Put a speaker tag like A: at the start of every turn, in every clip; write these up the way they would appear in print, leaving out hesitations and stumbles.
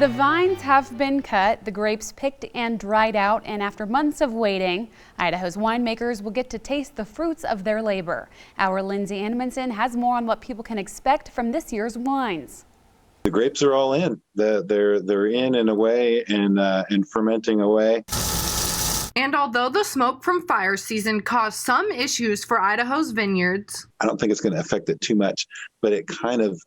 A: The vines have been cut, the grapes picked and dried out, and after months of waiting, Idaho's winemakers will get to taste the fruits of their labor. Our Lindsay Edmondson has more on what people can expect from this year's wines.
B: The grapes are all in. They're in and away and fermenting away.
C: And although the smoke from fire season caused some issues for Idaho's vineyards,
B: I don't think it's going to affect it too much, but it kind of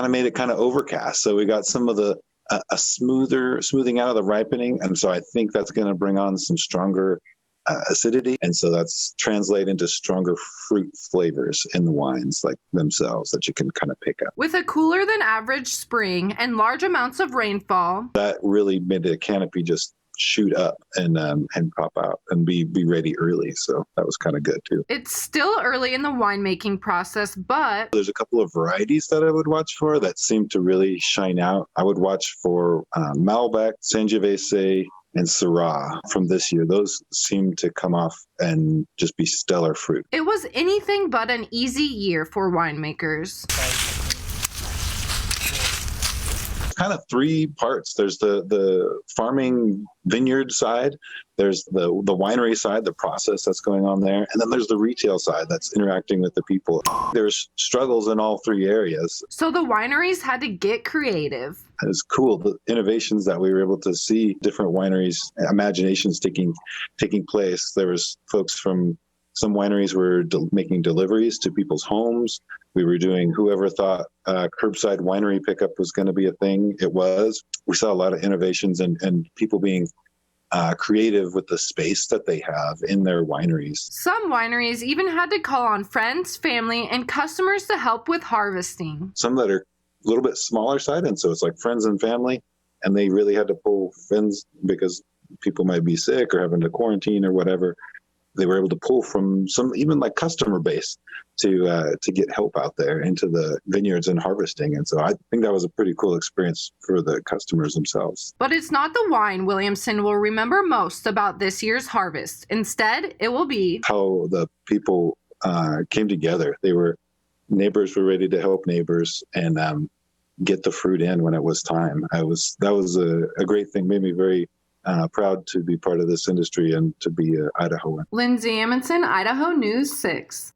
B: made it kind of overcast. So we got some of the a smoothing out of the ripening, and so I think that's going to bring on some stronger acidity, and so that's translate into stronger fruit flavors in the wines like themselves that you can kind of pick up.
C: with a cooler than average spring and large amounts of rainfall,
B: That really made the canopy just shoot up and pop out and be ready early. So that was kind of good too.
C: it's still early in the winemaking process, but
B: There's a couple of varieties that I would watch for that seem to really shine out. I would watch for Malbec, Sangiovese, and Syrah from this year. Those seem to come off and just be stellar fruit.
C: it was anything but an easy year for winemakers.
B: Kind of three parts. There's the farming vineyard side, there's the winery side, the process that's going on there, and then there's the retail side that's interacting with the people. There's struggles in all three areas.
C: So the wineries had to get creative.
B: It's cool, the innovations that we were able to see, different wineries, imaginations taking place. There was folks from some wineries were making deliveries to people's homes. We were doing, whoever thought curbside winery pickup was going to be a thing, it was. We saw a lot of innovations and people being creative with the space that they have in their wineries.
C: Some wineries even had to call on friends, family, and customers to help with harvesting.
B: Some that are a little bit smaller side, and so it's like friends and family, and they really had to pull friends because people might be sick or having to quarantine or whatever. They were able to pull from some even like customer base to get help out there into the vineyards and harvesting. And so I think that was a pretty cool experience for the customers themselves.
C: But it's not the wine Williamson will remember most about this year's harvest. Instead, it will be
B: How the people came together. Neighbors were ready to help neighbors and get the fruit in when it was time. That was a great thing. Made me very proud to be part of this industry and to be an Idahoan.
C: Lindsay Amundsen, Idaho News 6.